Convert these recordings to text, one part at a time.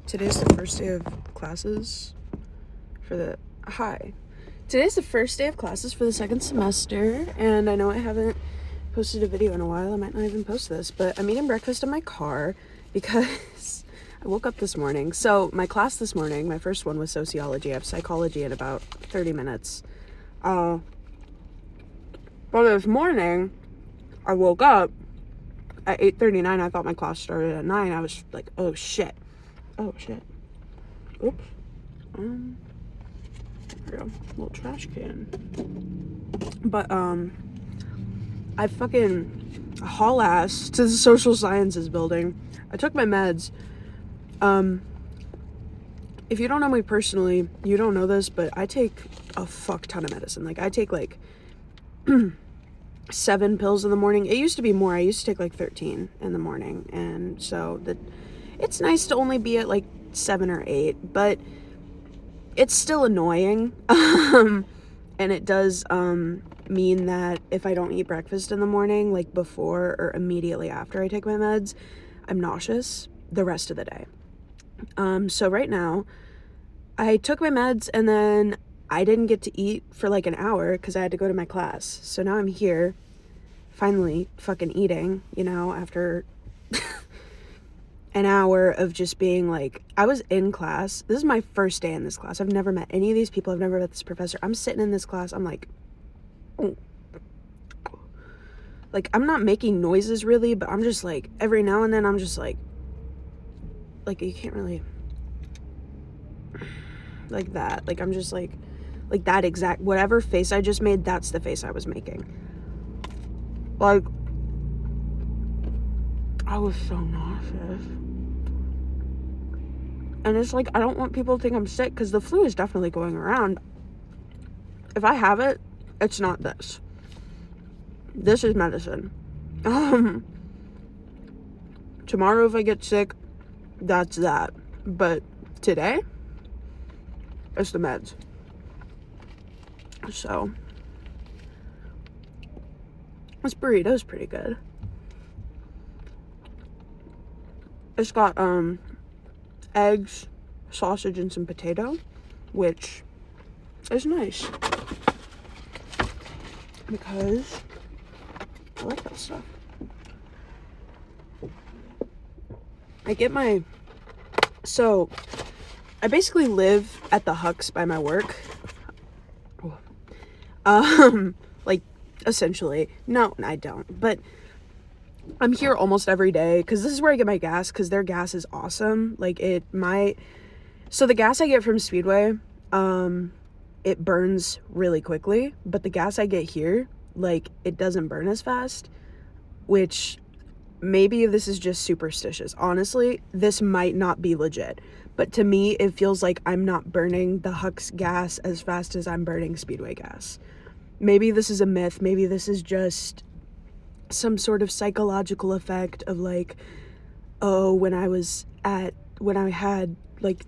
Today's the first day of classes for the... Hi. Today's the first day of classes for the second semester, and I know I haven't posted a video in a while. I might not even post this, but I'm eating breakfast in my car because I woke up this morning. So my class this morning, my first one was sociology. I have psychology in about 30 minutes. But this morning, I woke up at 8:39. I thought my class started at 9. I was like, oh shit. Oops. There we go. Little trash can. But, I fucking haul ass to the social sciences building. I took my meds. If you don't know me personally, you don't know this, but I take a fuck ton of medicine. Like, I take, 7 pills in the morning. It used to be more. I used to take, 13 in the morning. And so, it's nice to only be at, 7 or 8. But it's still annoying. And it does, mean that if I don't eat breakfast in the morning, before or immediately after I take my meds, I'm nauseous the rest of the day. So right now, I took my meds and then I didn't get to eat for an hour because I had to go to my class. So now I'm here, finally fucking eating, after an hour of just being I was in class. This is my first day in this class. I've never met any of these people. I've never met this professor. I'm sitting in this class. I'm I'm not making noises really, but I'm just every now and then I'm just you can't really that. I'm just that exact, whatever face I just made, that's the face I was making. I was so nauseous. And it's I don't want people to think I'm sick because the flu is definitely going around. If I have it, it's not this. This is medicine. Tomorrow if I get sick, that's that. But today, it's the meds. So, this burrito's pretty good. It's got, eggs, sausage, and some potato, which is nice. Because I like that stuff. So, I basically live at the Hucks by my work. Essentially. No, I don't. But I'm here almost every day because this is where I get my gas because their gas is awesome. So the gas I get from Speedway, it burns really quickly, but the gas I get here, it doesn't burn as fast, which maybe this is just superstitious. Honestly, this might not be legit, but to me, it feels like I'm not burning the Hucks gas as fast as I'm burning Speedway gas. Maybe this is a myth. Maybe this is just some sort of psychological effect of when I had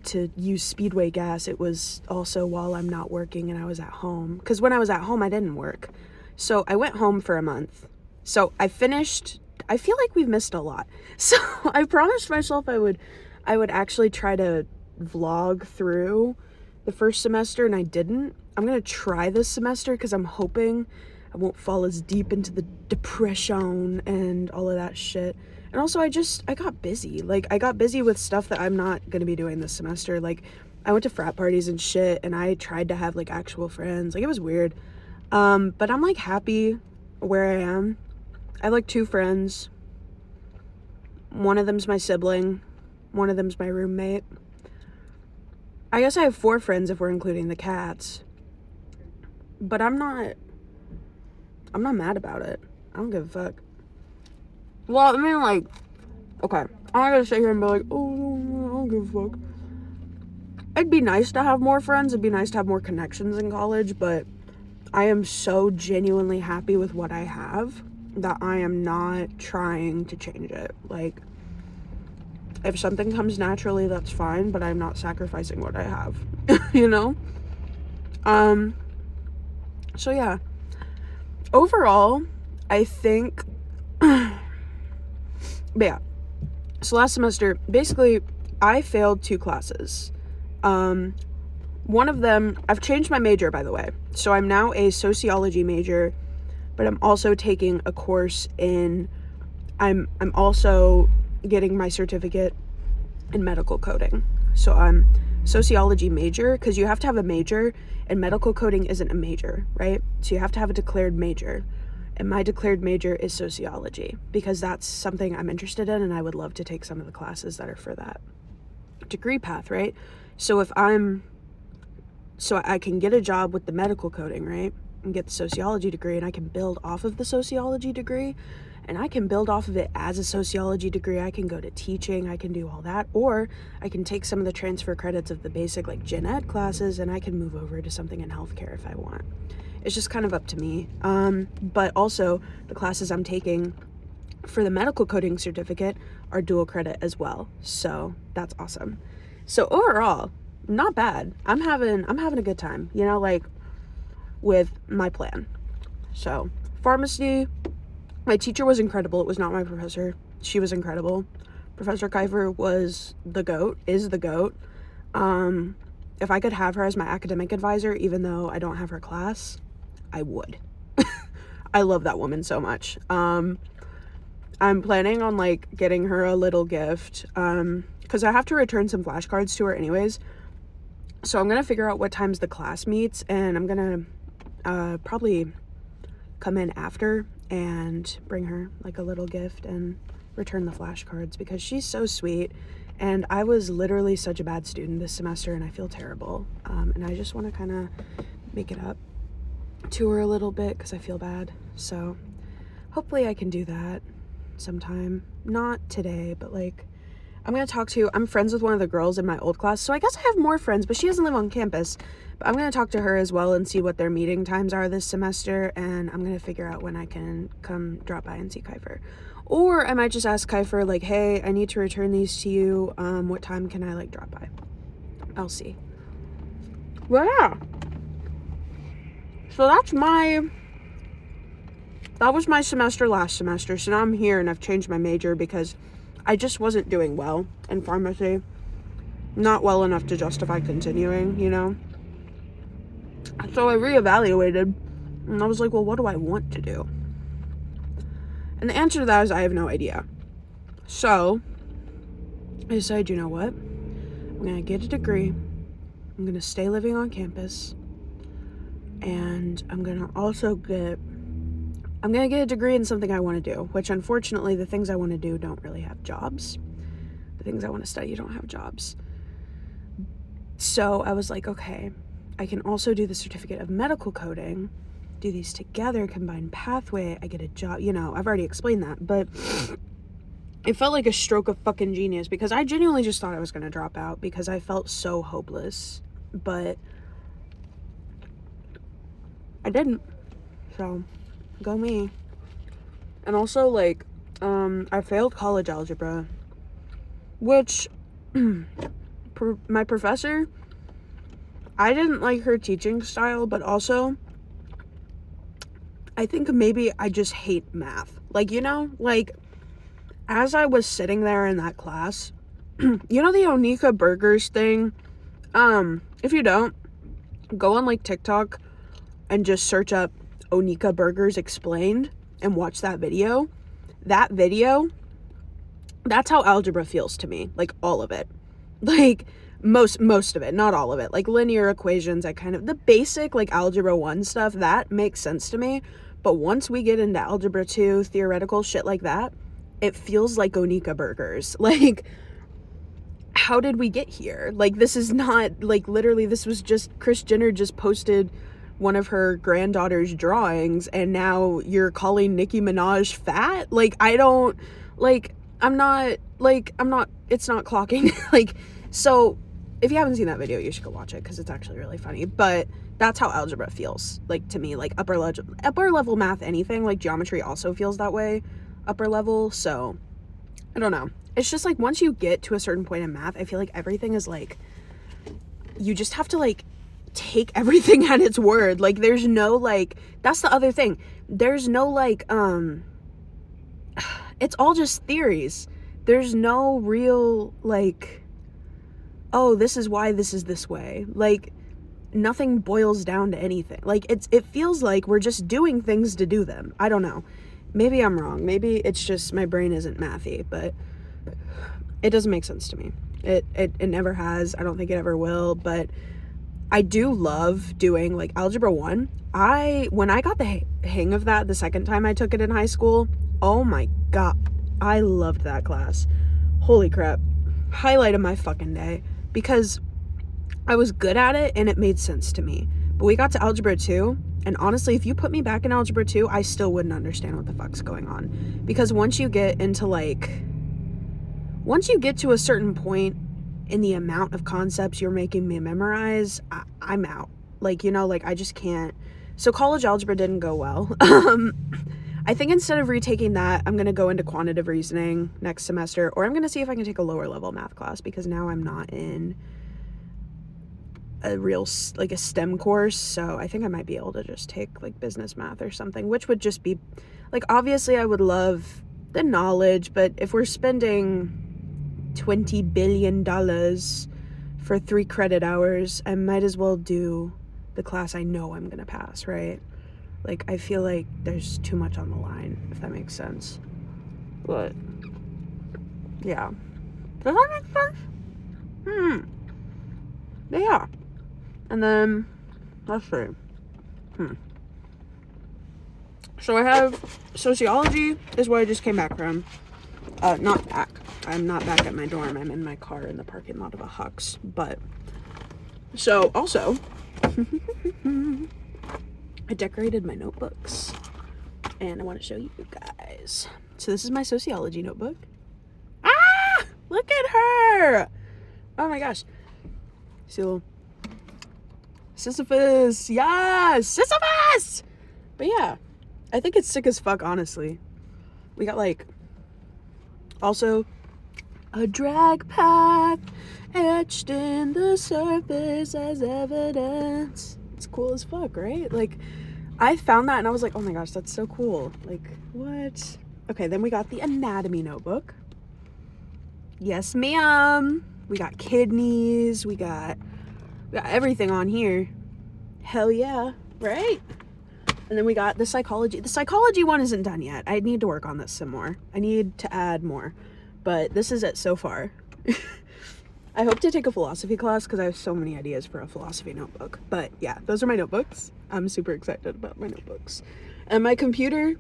to use Speedway gas, it was also while I'm not working and I was at home. Because when I was at home, I didn't work. So I went home for a month. So I finished, I feel like we've missed a lot. So I promised myself I would actually try to vlog through the first semester and I didn't. I'm going to try this semester because I'm hoping I won't fall as deep into the depression and all of that shit. And also I got busy. I got busy with stuff that I'm not going to be doing this semester. I went to frat parties and shit and I tried to have actual friends. It was weird. But I'm happy where I am. I have 2 friends. One of them's my sibling. One of them's my roommate. I guess I have 4 friends if we're including the cats. But I'm not mad about it. I don't give a fuck. Well, I mean, okay, I'm not gonna sit here and be oh, I don't give a fuck. It'd be nice to have more friends. It'd be nice to have more connections in college, but I am so genuinely happy with what I have that I am not trying to change it. If something comes naturally, that's fine, but I'm not sacrificing what I have, So yeah, overall, I think, but yeah, so last semester, basically, I failed 2 classes. One of them, I've changed my major, by the way. So I'm now a sociology major, but I'm also taking a course in, I'm also getting my certificate in medical coding. So I'm sociology major, because you have to have a major, and medical coding isn't a major, right? So you have to have a declared major. And my declared major is sociology, because that's something I'm interested in, and I would love to take some of the classes that are for that degree path, right? So so I can get a job with the medical coding, right? And get the sociology degree, and I can build off of the sociology degree, and I can build off of it as a sociology degree. I can go to teaching, I can do all that, or I can take some of the transfer credits of the basic like gen ed classes, and I can move over to something in healthcare if I want. It's just kind of up to me. But also the classes I'm taking for the medical coding certificate are dual credit as well. So that's awesome. So overall, not bad. I'm having a good time, you know, like with my plan. So pharmacy, my teacher was incredible. It was not my professor. She was incredible. Professor Kiefer was the GOAT, is the GOAT. If I could have her as my academic advisor, even though I don't have her class, I would. I love that woman so much. I'm planning on like getting her a little gift, because I have to return some flashcards to her anyways. So I'm gonna figure out what times the class meets, and I'm gonna probably come in after and bring her like a little gift and return the flashcards, because she's so sweet, and I was literally such a bad student this semester, and I feel terrible, and I just want to kind of make it up to her a little bit because I feel bad. So hopefully I can do that sometime, not today, but like I'm friends with one of the girls in my old class, so I guess I have more friends, but she doesn't live on campus. But I'm going to talk to her as well and see what their meeting times are this semester, and I'm going to figure out when I can come drop by and see Kiefer. Or I might just ask Kiefer, like, hey, I need to return these to you. What time can I, like, drop by? I'll see. Well, yeah. So that was my semester last semester. So now I'm here and I've changed my major because I just wasn't doing well in pharmacy. Not well enough to justify continuing, you know? So I reevaluated and I was like, well, what do I want to do? And the answer to that is I have no idea. So I decided, you know what? I'm going to get a degree. I'm going to stay living on campus. And I'm going to get a degree in something I want to do, which unfortunately the things I want to do don't really have jobs. The things I want to study don't have jobs. So I was like, okay, I can also do the certificate of medical coding, do these together, combined pathway, I get a job, you know, I've already explained that, but it felt like a stroke of fucking genius because I genuinely just thought I was going to drop out because I felt so hopeless, but I didn't. So go me. And also, like, I failed college algebra, which my professor, I didn't like her teaching style, but also I think maybe I just hate math. Like, you know, like, as I was sitting there in that class, you know the Onika Burgers thing? If you don't, go on, like, TikTok and just search up Onika Burgers Explained and watch that video. That video, that's how algebra feels to me. Like, all of it. Like, most of it, not all of it. Like, linear equations, the basic, like, algebra 1 stuff, that makes sense to me. But once we get into algebra 2, theoretical shit like that, it feels like Onika Burgers. Like, how did we get here? Like, this is not, like, literally, this was just, Kris Jenner just posted one of her granddaughter's drawings, and now you're calling Nicki Minaj fat? Like, I don't, like, I'm not, it's not clocking. Like, so, if you haven't seen that video, you should go watch it, because it's actually really funny, but that's how algebra feels, like, to me, like, upper level math, anything, like, geometry also feels that way, upper level, so, I don't know. It's just, like, once you get to a certain point in math, I feel like everything is, like, you just have to, like, take everything at its word. Like, there's no, like, that's the other thing. There's no, like, it's all just theories. There's no real, like, oh, this is why this is this way. Like, nothing boils down to anything. Like, it feels like we're just doing things to do them. I don't know. Maybe I'm wrong. Maybe it's just my brain isn't mathy, but it doesn't make sense to me. It never has. I don't think it ever will, but I do love doing, like, Algebra 1. When I got the hang of that the second time I took it in high school, oh my god, I loved that class. Holy crap. Highlight of my fucking day. Because I was good at it and it made sense to me. But we got to Algebra 2, and honestly, if you put me back in Algebra 2, I still wouldn't understand what the fuck's going on. Because once you get to a certain point in the amount of concepts you're making me memorize, I'm out. Like, you know, like, I just can't. So college algebra didn't go well. I think instead of retaking that, I'm going to go into quantitative reasoning next semester, or I'm going to see if I can take a lower level math class, because now I'm not in a real, like, a STEM course. So I think I might be able to just take, like, business math or something, which would just be, like, obviously I would love the knowledge, but if we're spending $20 billion for 3 credit hours, I might as well do the class I know I'm going to pass, right? Like, I feel like there's too much on the line, if that makes sense. But, yeah. Does that make sense? Yeah. And then, let's see. So I have sociology is where I just came back from. Not back. I'm not back at my dorm. I'm in my car in the parking lot of a Hux. But, so, also, I decorated my notebooks, and I want to show you guys. So this is my sociology notebook. Ah! Look at her! Oh my gosh. See a little Sisyphus! Yes! Sisyphus! But yeah, I think it's sick as fuck, honestly. We got, like, also a drag path etched in the surface as evidence. It's cool as fuck, right? Like, I found that and I was like, oh my gosh, that's so cool. Like, what? Okay, then we got the anatomy notebook. Yes, ma'am. We got kidneys. We got everything on here. Hell yeah, right? And then we got the psychology. The psychology one isn't done yet. I need to work on this some more. I need to add more. But this is it so far. I hope to take a philosophy class because I have so many ideas for a philosophy notebook. But yeah, those are my notebooks. I'm super excited about my notebooks. And my computer,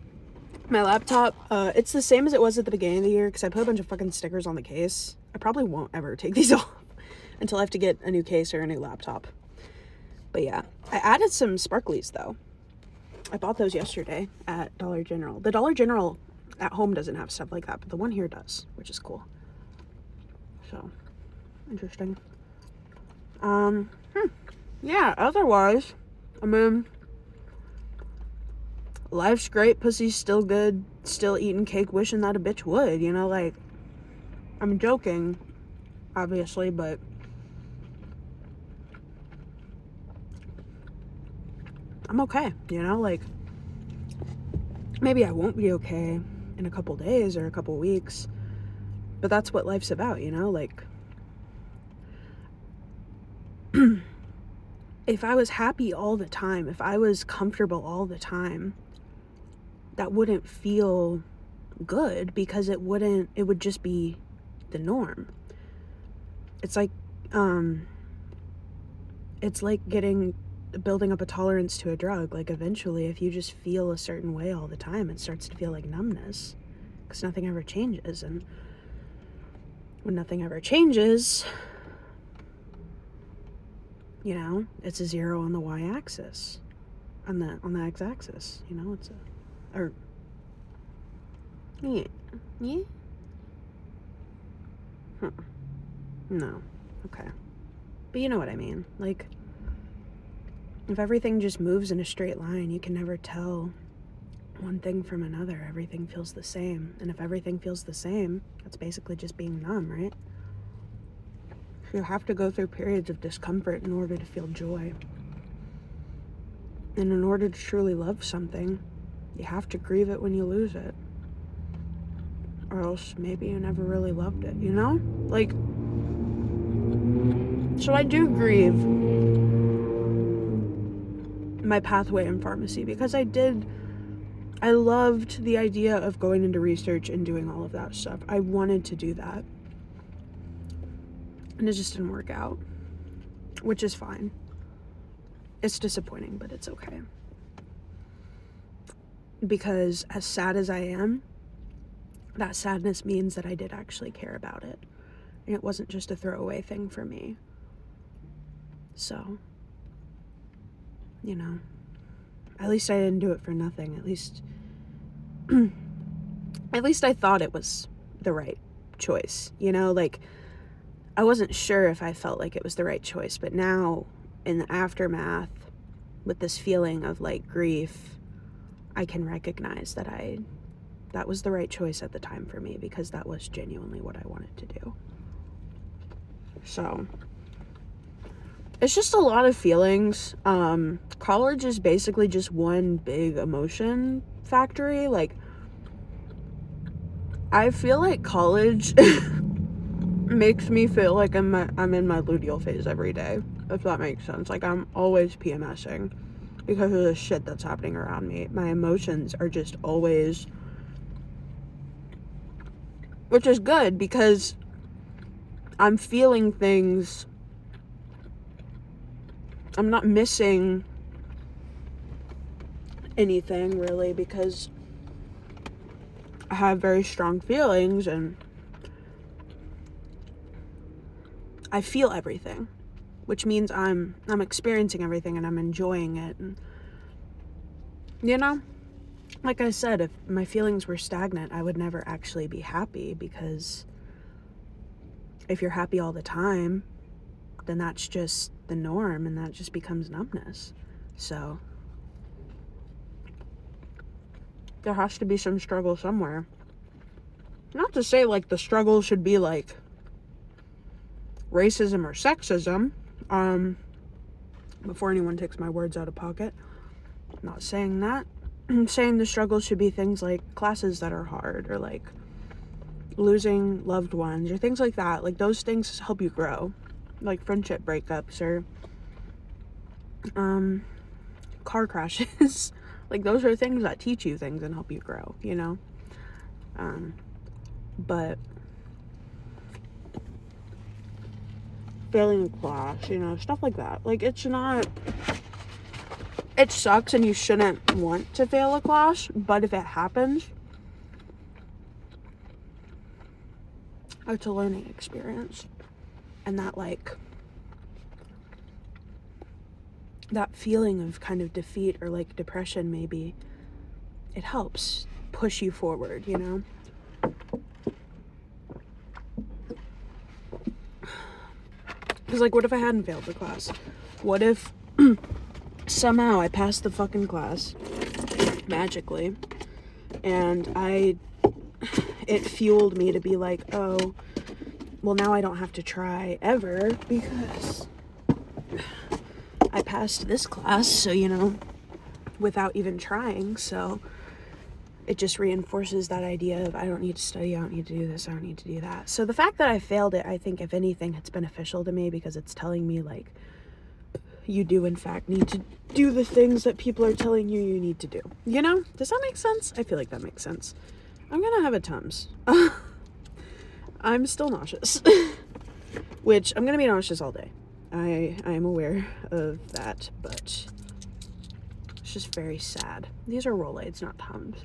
my laptop, it's the same as it was at the beginning of the year because I put a bunch of fucking stickers on the case. I probably won't ever take these off until I have to get a new case or a new laptop. But yeah, I added some sparklies though. I bought those yesterday at Dollar General. The Dollar General at home doesn't have stuff like that, but the one here does, which is cool. So, interesting. Yeah, otherwise, I mean, life's great, pussy's still good, still eating cake, wishing that a bitch would, you know, like, I'm joking, obviously, but I'm okay, you know, like, maybe I won't be okay in a couple days or a couple weeks, but that's what life's about, you know, like, if I was happy all the time, if I was comfortable all the time, that wouldn't feel good because it would just be the norm. It's like building up a tolerance to a drug. Like, eventually, if you just feel a certain way all the time, it starts to feel like numbness because nothing ever changes. And when nothing ever changes, you know, it's a 0 on the y-axis, on the x-axis, you know, it's yeah. No, okay, but you know what I mean, like, if everything just moves in a straight line, you can never tell one thing from another. Everything feels the same, and if everything feels the same, that's basically just being numb, right? You have to go through periods of discomfort in order to feel joy. And in order to truly love something, you have to grieve it when you lose it. Or else maybe you never really loved it, you know? Like, So I do grieve my pathway in pharmacy because I loved the idea of going into research and doing all of that stuff. I wanted to do that. And it just didn't work out, which is fine. It's disappointing, but it's okay. Because as sad as I am, that sadness means that I did actually care about it. And it wasn't just a throwaway thing for me. So, at least I didn't do it for nothing. At least I thought it was the right choice. I wasn't sure if I felt like it was the right choice, but now in the aftermath, with this feeling of grief, I can recognize that was the right choice at the time for me, because that was genuinely what I wanted to do. So it's just a lot of feelings. College is basically just one big emotion factory. I feel like college makes me feel like I'm in my luteal phase every day, if that makes sense. I'm always PMSing because of the shit that's happening around me. My emotions are just always, which is good because I'm feeling things. I'm not missing anything really because I have very strong feelings and I feel everything, which means I'm experiencing everything and I'm enjoying it. And like I said, if my feelings were stagnant, I would never actually be happy, because if you're happy all the time, then that's just the norm and that just becomes numbness. So there has to be some struggle somewhere. Not to say the struggle should be racism or sexism, before anyone takes my words out of pocket. I'm not saying that. I'm saying the struggle should be things like classes that are hard, or losing loved ones, or things like that. Those things help you grow, friendship breakups, or car crashes. Those are things that teach you things and help you grow, but failing a class, stuff like that. It sucks and you shouldn't want to fail a class, but if it happens, it's a learning experience. And that feeling of kind of defeat or depression, maybe it helps push you forward, because what if I hadn't failed the class? What if somehow I passed the fucking class magically and it fueled me to be oh, well, now I don't have to try ever because I passed this class, so without even trying. So it just reinforces that idea of I don't need to study, I don't need to do this, I don't need to do that. So the fact that I failed it, I think if anything, it's beneficial to me, because it's telling me you do in fact need to do the things that people are telling you need to do. Does that make sense? I feel like that makes sense. I'm gonna have a Tums. I'm still nauseous, which I'm gonna be nauseous all day. I am aware of that, but it's just very sad. These are Rolaids, not Tums.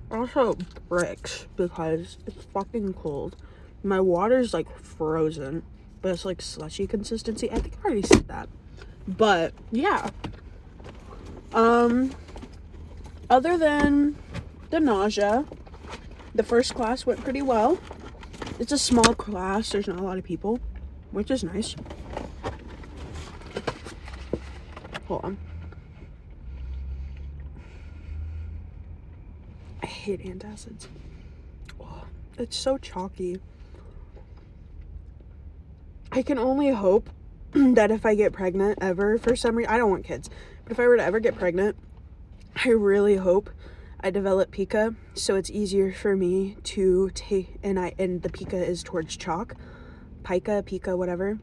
Also bricks, because it's fucking cold. My water's frozen, but it's slushy consistency. I think I already said that. But yeah. Other than the nausea, the first class went pretty well. It's a small class, there's not a lot of people, which is nice. Hold on. I hate antacids. Oh, it's so chalky. I can only hope that if I get pregnant ever, for some reason, I don't want kids, but if I were to ever get pregnant, I really hope I develop pica, so it's easier for me to take, and the pica is towards chalk, pica, whatever.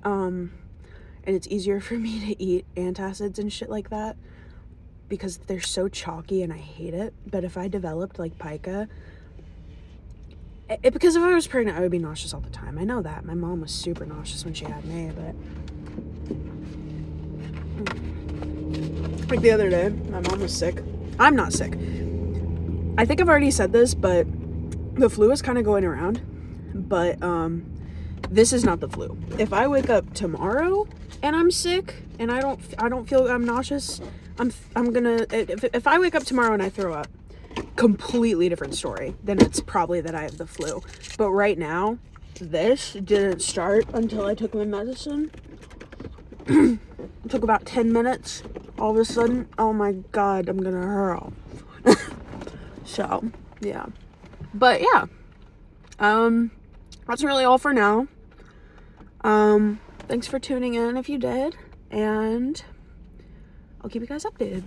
And it's easier for me to eat antacids and shit like that because they're so chalky and I hate it. But if I developed like pica, because if I was pregnant, I would be nauseous all the time. I know that. My mom was super nauseous when she had me, but like the other day, my mom was sick. I'm not sick. I think I've already said this, but the flu is kind of going around. But this is not the flu. If I wake up tomorrow and I'm sick and I don't feel I'm nauseous, I'm gonna, if I wake up tomorrow and I throw up, completely different story. Then it's probably that I have the flu. But right now, this didn't start until I took my medicine. It took about 10 minutes. All of a sudden, oh my god, I'm gonna hurl. So, yeah. But yeah. That's really all for now. Thanks for tuning in if you did, and I'll keep you guys updated.